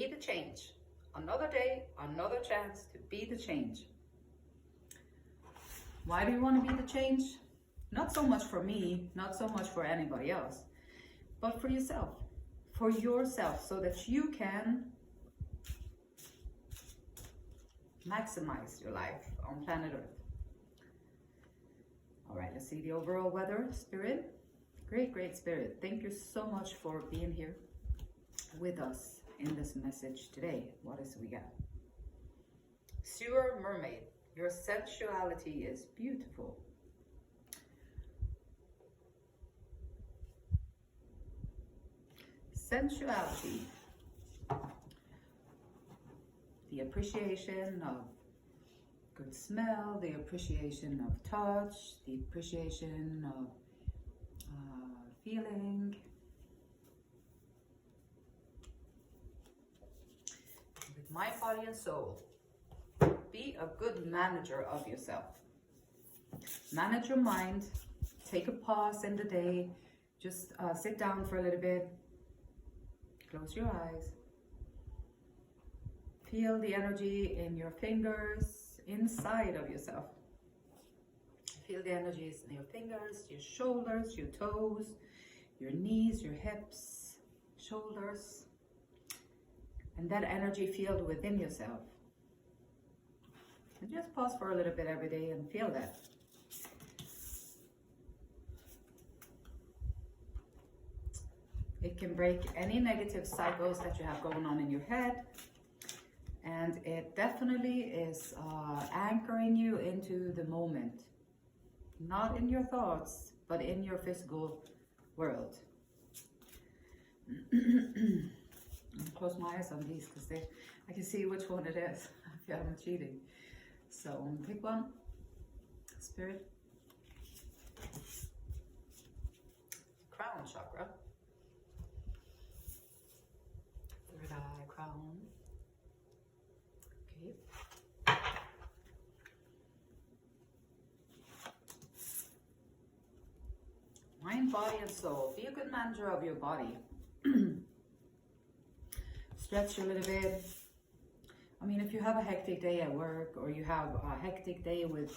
be the change. Another day, another chance to be the change. Why do you want to be the change? Not so much for me, not so much for anybody else, but for yourself. For yourself, so that you can maximize your life on planet Earth. All right, let's see the overall weather, Spirit. Great Spirit. Thank you so much for being here with us in this message today. What is we got? Sewer Mermaid. Your sensuality is beautiful. Sensuality. The appreciation of good smell, the appreciation of touch, the appreciation of feeling. With mind, body, and soul. Be a good manager of yourself. Manage your mind. Take a pause in the day. Just sit down for a little bit. Close your eyes. Feel the energy in your fingers, inside of yourself. Feel the energies in your fingers, your shoulders, your toes, your knees, your hips, shoulders. And that energy field within yourself. And just pause for a little bit every day and feel that. It can break any negative cycles that you have going on in your head. And it definitely is anchoring you into the moment. Not in your thoughts, but in your physical world. Close my eyes on these because I can see which one it is if I'm cheating. So pick one. Spirit. Crown chakra. Third eye, crown. Okay. Mind, body, and soul. Be a good manager of your body. Stretch a little bit. I mean, if you have a hectic day at work, or you have a hectic day with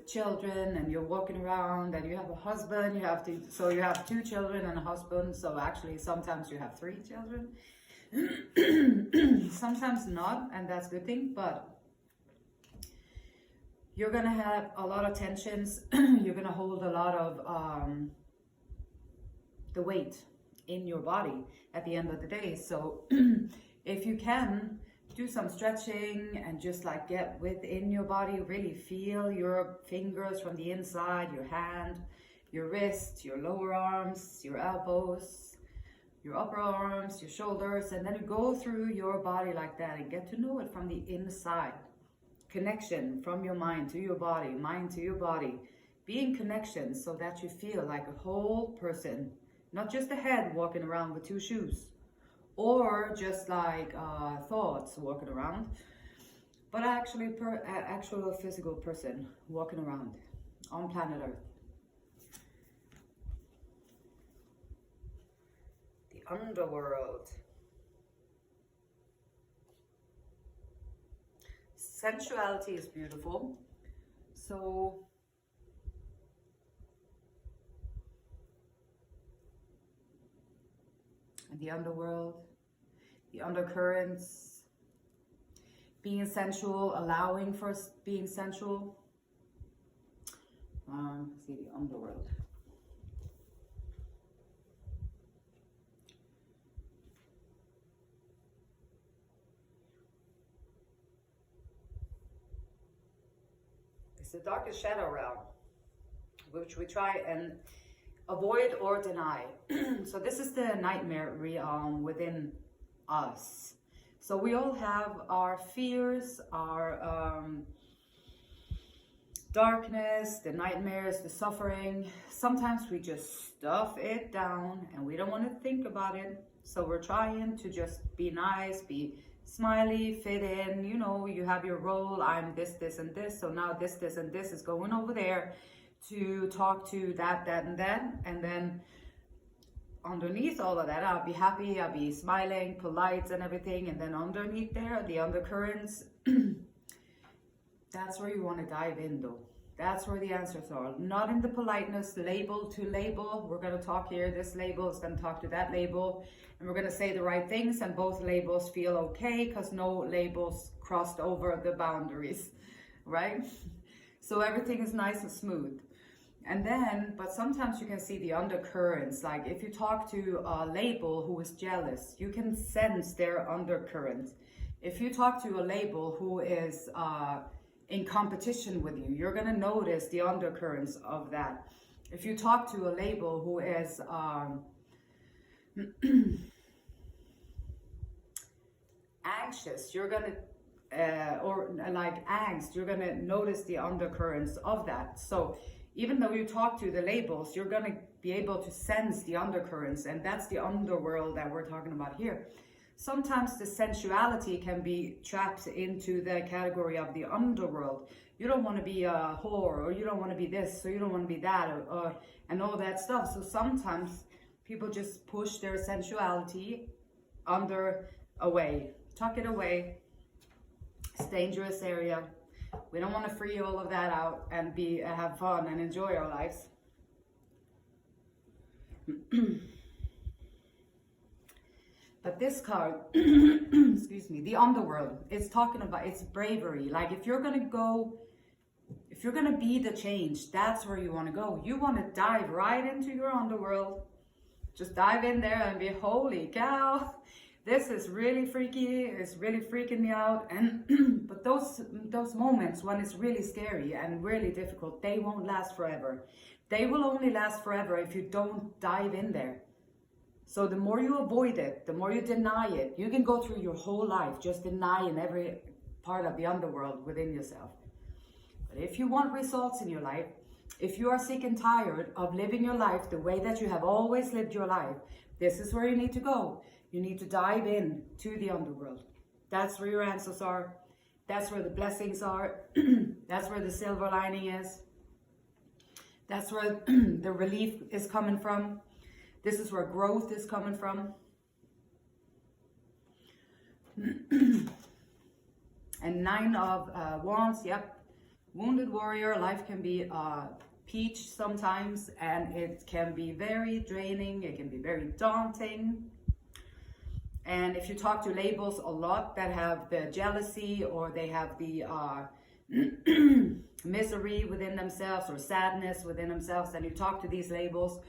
children, and you're walking around, and you have a husband, so you have 2 children and a husband, so actually sometimes you have 3 children. Sometimes not, and that's a good thing, but you're gonna have a lot of tensions. You're gonna hold a lot of the weight in your body at the end of the day. So if you can, do some stretching and just like get within your body, really feel your fingers from the inside, your hand, your wrist, your lower arms, your elbows, your upper arms, your shoulders, and then you go through your body like that and get to know it from the inside. Connection from your mind to your body, mind to your body. Be in connection so that you feel like a whole person, not just a head walking around with 2 shoes, or just like thoughts walking around, but actually actual physical person walking around on planet Earth. The underworld. Sensuality is beautiful. So in the underworld, the undercurrents, being sensual, allowing for being sensual. See the underworld. It's the darkest shadow realm, which we try and avoid or deny. So this is the nightmare realm within us. So we all have our fears, our darkness, the nightmares, the suffering. Sometimes we just stuff it down and we don't want to think about it. So we're trying to just be nice, be smiley, fit in. You know, you have your role. I'm this, this, and this. So now this, this, and this is going over there to talk to that, and then underneath all of that, I'll be happy, I'll be smiling, polite and everything. And then underneath there, the undercurrents, that's where you want to dive in though. That's where the answers are. Not in the politeness, label to label. We're going to talk here. This label is going to talk to that label. And we're going to say the right things. And both labels feel okay because no labels crossed over the boundaries, right? So everything is nice and smooth. And then, but sometimes you can see the undercurrents. Like if you talk to a label who is jealous, you can sense their undercurrent. If you talk to a label who is in competition with you, you're going to notice the undercurrents of that. If you talk to a label who is anxious, you're going to, or like angst, you're going to notice the undercurrents of that. So even though you talk to the labels, you're going to be able to sense the undercurrents, and that's the underworld that we're talking about here. Sometimes the sensuality can be trapped into the category of the underworld. You don't want to be a whore, or you don't want to be this, or you don't want to be that, and all that stuff. So sometimes people just push their sensuality away, tuck it away. It's a dangerous area. We don't want to free all of that out and have fun and enjoy our lives. But this card, excuse me, the underworld, it's talking about, it's bravery. Like if you're going to be the change, that's where you want to go. You want to dive right into your underworld. Just dive in there and be, holy cow, this is really freaky. It's really freaking me out. And but those moments when it's really scary and really difficult, they won't last forever. They will only last forever if you don't dive in there. So the more you avoid it, the more you deny it, you can go through your whole life just denying every part of the underworld within yourself. But if you want results in your life, if you are sick and tired of living your life the way that you have always lived your life, this is where you need to go. You need to dive in to the underworld. That's where your answers are. That's where the blessings are. That's where the silver lining is. That's where the relief is coming from. This is where growth is coming from. And 9 of Wands, yep. Wounded warrior, life can be peach sometimes, and it can be very draining. It can be very daunting. And if you talk to labels a lot that have the jealousy, or they have the misery within themselves, or sadness within themselves, and you talk to these labels,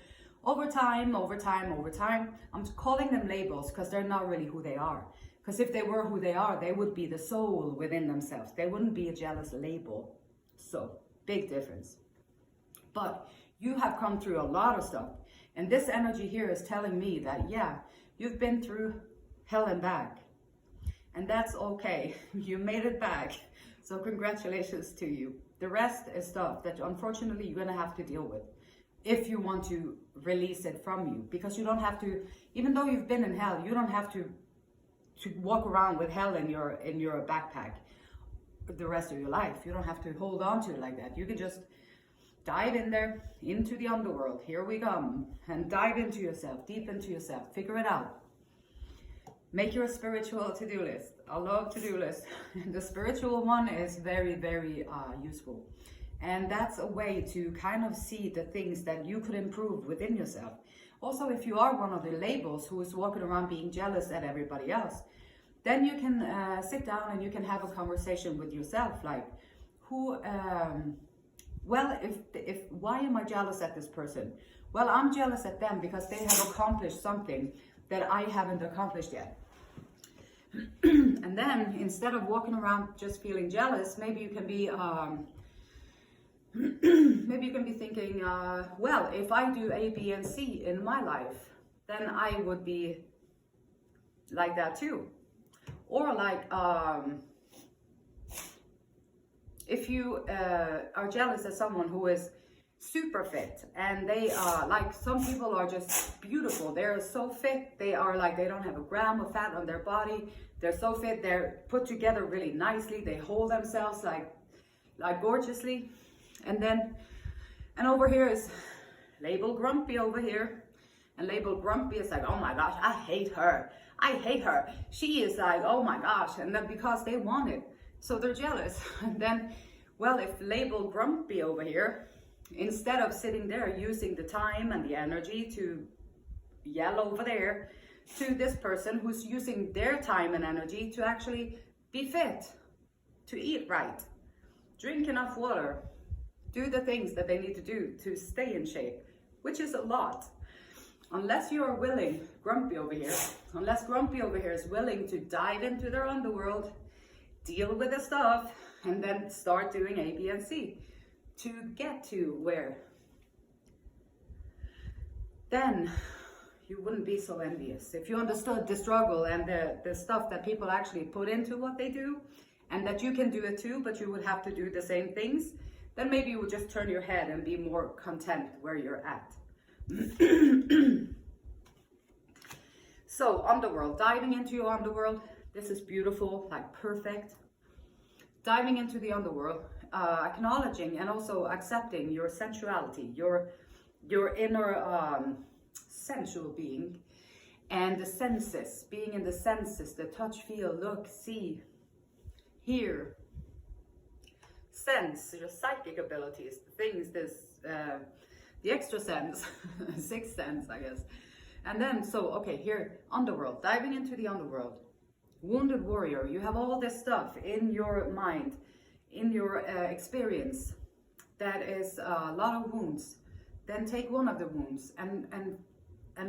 over time, I'm calling them labels because they're not really who they are. Because if they were who they are, they would be the soul within themselves. They wouldn't be a jealous label. So, big difference. But you have come through a lot of stuff. And this energy here is telling me that, yeah, you've been through hell and back. And that's okay. You made it back. So congratulations to you. The rest is stuff that unfortunately you're going to have to deal with if you want to release it from you. Because you don't have to, even though you've been in hell, you don't have to walk around with hell in your backpack the rest of your life. You don't have to hold on to it like that. You can just dive in there, into the underworld. Here we come. And dive into yourself, deep into yourself. Figure it out. Make your spiritual to-do list. I love to-do lists. The spiritual one is very, very useful. And that's a way to kind of see the things that you could improve within yourself. Also, if you are one of the labels who is walking around being jealous at everybody else, then you can sit down and you can have a conversation with yourself. Like, why am I jealous at this person? Well, I'm jealous at them because they have accomplished something that I haven't accomplished yet. And then instead of walking around just feeling jealous, maybe you can be thinking, well, if I do A, B, and C in my life, then I would be like that too. Or like, if you are jealous of someone who is super fit, and they like, some people are just beautiful. They're so fit. They are like, they don't have a gram of fat on their body. They're so fit. They're put together really nicely. They hold themselves like gorgeously. And over here is label grumpy over here. And labeled grumpy is like, oh my gosh, I hate her. I hate her. She is like, oh my gosh. And then because they want it, so they're jealous. And then, well, if labeled grumpy over here, instead of sitting there using the time and the energy to yell over there to this person who's using their time and energy to actually be fit, to eat right, drink enough water, do the things that they need to do to stay in shape, which is a lot. Unless you are willing, grumpy over here, unless grumpy over here is willing to dive into their underworld, deal with the stuff, and then start doing A, B, and C to get to where, then you wouldn't be so envious. If you understood the struggle and the stuff that people actually put into what they do, and that you can do it too, but you would have to do the same things, then maybe you would just turn your head and be more content where you're at. So, underworld, diving into your underworld, this is beautiful, like perfect. Diving into the underworld, acknowledging and also accepting your sensuality, your inner sensual being, and the senses, being in the senses, the touch, feel, look, see, hear, sense, your psychic abilities, the things, the extra sense, sixth sense, I guess. And then, so, okay, here, underworld, diving into the underworld. Wounded warrior, you have all this stuff in your mind, in your experience, that is a lot of wounds. Then take one of the wounds and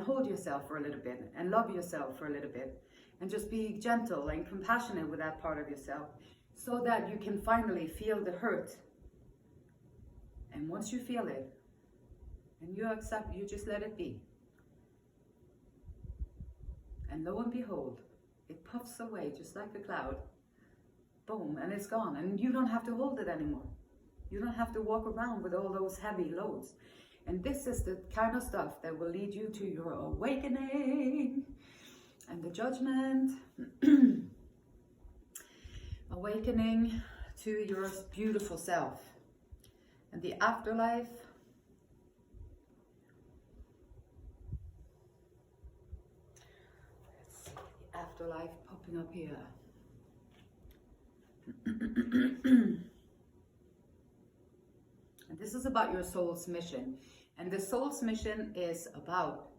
hold yourself for a little bit, and love yourself for a little bit, and just be gentle and compassionate with that part of yourself, so that you can finally feel the hurt. And once you feel it, and you accept, you just let it be. And lo and behold, it puffs away just like a cloud. Boom, and it's gone. And you don't have to hold it anymore. You don't have to walk around with all those heavy loads. And this is the kind of stuff that will lead you to your awakening and the judgment. Awakening to your beautiful self. And the afterlife. Afterlife popping up here. And this is about your soul's mission. And the soul's mission is about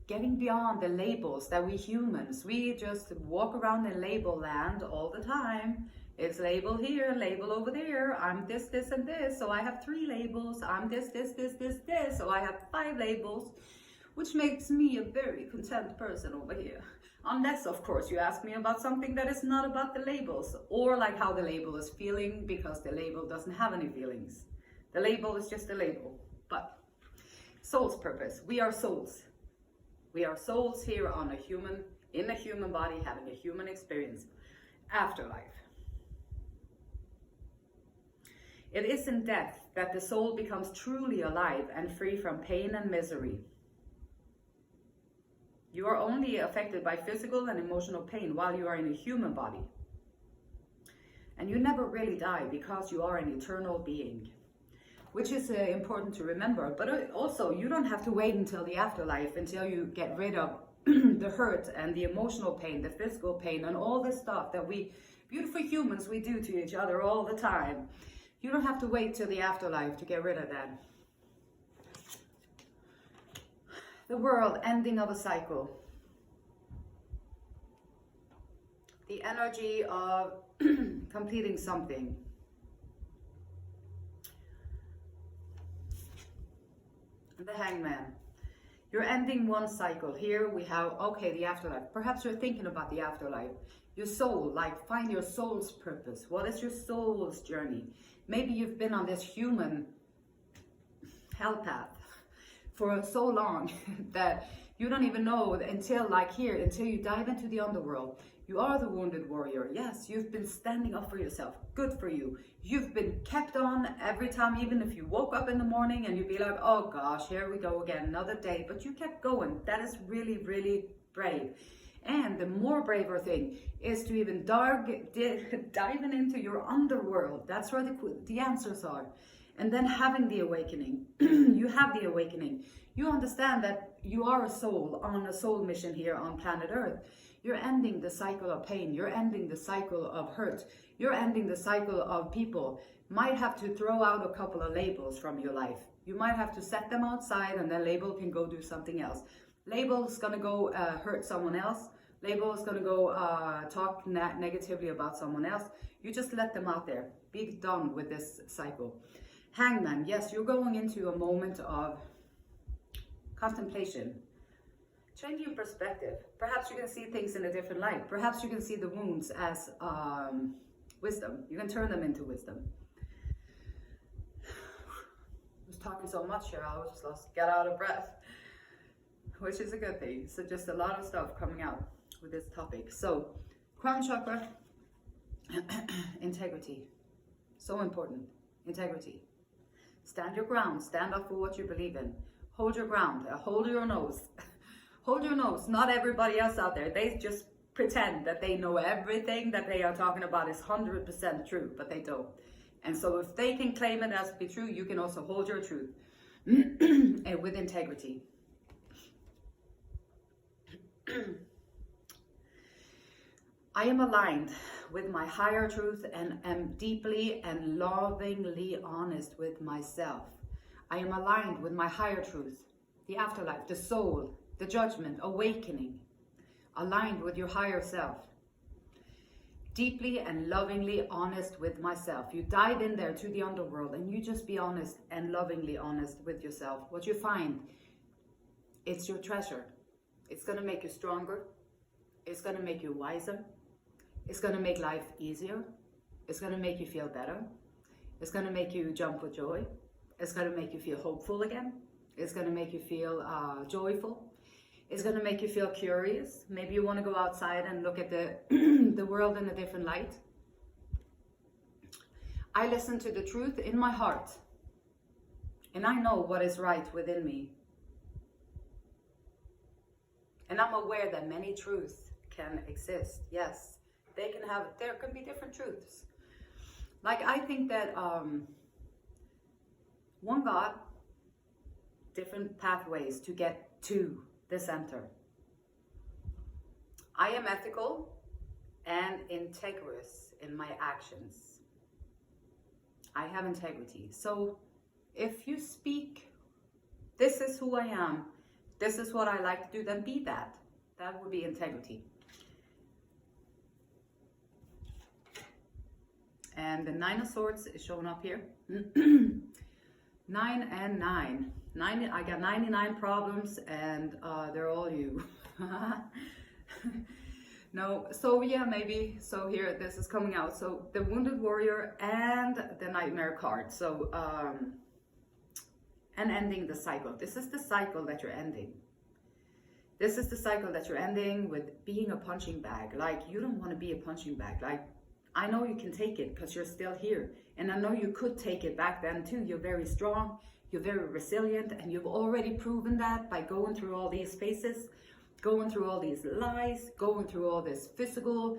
getting beyond the labels that we humans, we just walk around in label land all the time. It's label here, label over there. I'm this, this, and this. So I have 3 labels. I'm this, this, this, this, this. So I have 5 labels, which makes me a very content person over here. Unless, of course, you ask me about something that is not about the labels, or like how the label is feeling, because the label doesn't have any feelings. The label is just a label. But soul's purpose. We are souls. We are souls here on in a human body, having a human experience. Afterlife. It is in death that the soul becomes truly alive and free from pain and misery. You are only affected by physical and emotional pain while you are in a human body. And you never really die because you are an eternal being, which is important to remember. But also, you don't have to wait until the afterlife, until you get rid of the hurt and the emotional pain, the physical pain, and all this stuff that we, beautiful humans, we do to each other all the time. You don't have to wait till the afterlife to get rid of that. The world, ending of a cycle. The energy of completing something. The Hangman. You're ending one cycle. Here we have, okay, the afterlife. Perhaps you're thinking about the afterlife. Your soul, like find your soul's purpose. What is your soul's journey? Maybe you've been on this human hell path for so long that you don't even know until you dive into the underworld. You are the wounded warrior. Yes, you've been standing up for yourself. Good for you. You've been kept on every time, even if you woke up in the morning and you'd be like, oh gosh, here we go again, another day. But you kept going. That is really, really brave. And the more braver thing is to even diving into your underworld. That's where the answers are. And then having the awakening. You have the awakening. You understand that you are a soul on a soul mission here on planet Earth. You're ending the cycle of pain. You're ending the cycle of hurt. You're ending the cycle of people might have to throw out a couple of labels from your life. You might have to set them outside, and then label can go do something else. Label is going to go hurt someone else. Label is going to go talk negatively about someone else. You just let them out there. Be done with this cycle. Hangman, yes, you're going into a moment of contemplation. Changing perspective. Perhaps you can see things in a different light. Perhaps you can see the wounds as wisdom. You can turn them into wisdom. I was talking so much here, I was just get out of breath, which is a good thing. So just a lot of stuff coming out with this topic. So crown chakra, integrity, so important. Integrity. Stand your ground. Stand up for what you believe in. Hold your ground. Hold your nose. Hold your nose. Not everybody else out there, they just pretend that they know everything that they are talking about is 100% true, but they don't. And so if they can claim it as to be true, you can also hold your truth and with integrity. I am aligned with my higher truth and am deeply and lovingly honest with myself. I am aligned with my higher truth, the afterlife, the soul, the judgment, awakening. Aligned with your higher self. Deeply and lovingly honest with myself. You dive in there to the underworld and you just be honest and lovingly honest with yourself. What you find, it's your treasure. It's going to make you stronger. It's going to make you wiser. It's going to make life easier. It's going to make you feel better. It's going to make you jump with joy. It's going to make you feel hopeful again. It's going to make you feel joyful. It's going to make you feel curious. Maybe you want to go outside and look at the, the world in a different light. I listen to the truth in my heart. And I know what is right within me. And I'm aware that many truths can exist. Yes, they can have, there can be different truths. Like I think that one God, different pathways to get to the center. I am ethical and integrous in my actions. I have integrity. So if you speak, this is who I am, this is what I like to do, then be that. That would be integrity. And the 9 of Swords is showing up here. 9 and 9. I got 99 problems and they're all you. No, so yeah, maybe. So here, this is coming out. So the Wounded Warrior and the Nightmare card. So, and ending the cycle. This is the cycle that you're ending. This is the cycle that you're ending with being a punching bag. Like, you don't want to be a punching bag. Like, I know you can take it because you're still here. And I know you could take it back then too. You're very strong. You're very resilient, and you've already proven that by going through all these phases, going through all these lies, going through all this physical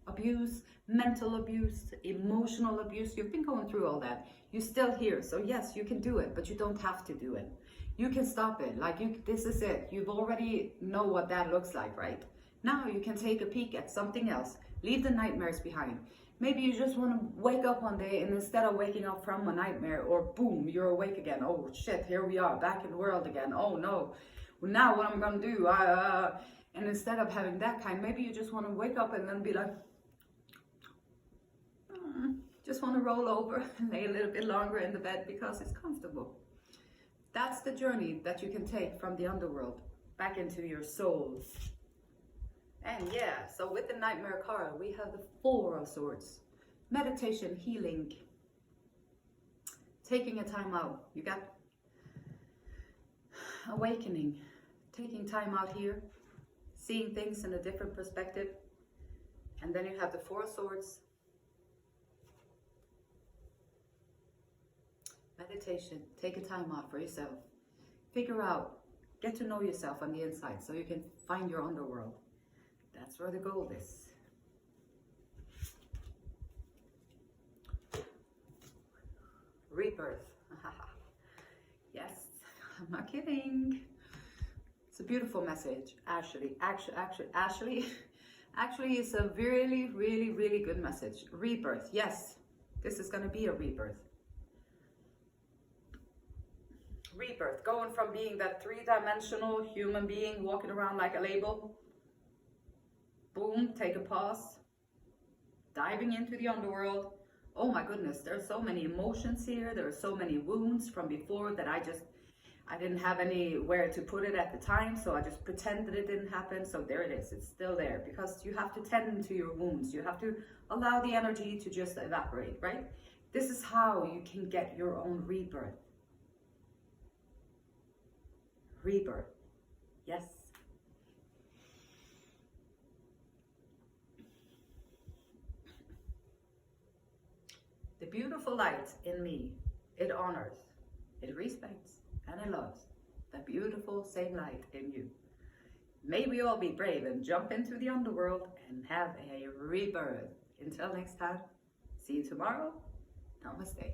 abuse, mental abuse, emotional abuse. You've been going through all that. You're still here. So yes, you can do it, but you don't have to do it. You can stop it. Like, this is it. You've already know what that looks like, right? Now you can take a peek at something else. Leave the nightmares behind. Maybe you just want to wake up one day, and instead of waking up from a nightmare, or boom, you're awake again. Oh shit, here we are back in the world again. Oh no, well, now what I'm gonna do? And instead of having that kind, maybe you just want to wake up and then be like, just want to roll over and lay a little bit longer in the bed because it's comfortable. That's the journey that you can take from the underworld back into your soul. And yeah, so with the Nightmare card, we have the 4 of Swords. Meditation, healing, taking a time out. You got awakening, taking time out here, seeing things in a different perspective. And then you have the 4 of Swords. Meditation, take a time out for yourself. Figure out, get to know yourself on the inside so you can find your underworld. That's where the gold is. Rebirth. I'm not kidding. It's a beautiful message, Ashley. Ashley, it's a really, really, really good message. Rebirth. Yes, this is going to be a rebirth. Rebirth, going from being that three-dimensional human being walking around like a label. Boom, take a pause. Diving into the underworld. Oh my goodness, there's so many emotions here. There are so many wounds from before that I didn't have anywhere to put it at the time, so I just pretended it didn't happen. So there it is, it's still there, because you have to tend to your wounds. You have to allow the energy to just evaporate, right? This is how you can get your own rebirth. Rebirth, yes. The beautiful light in me, it honors, it respects, and it loves the beautiful same light in you. May we all be brave and jump into the underworld and have a rebirth. Until next time, see you tomorrow. Namaste.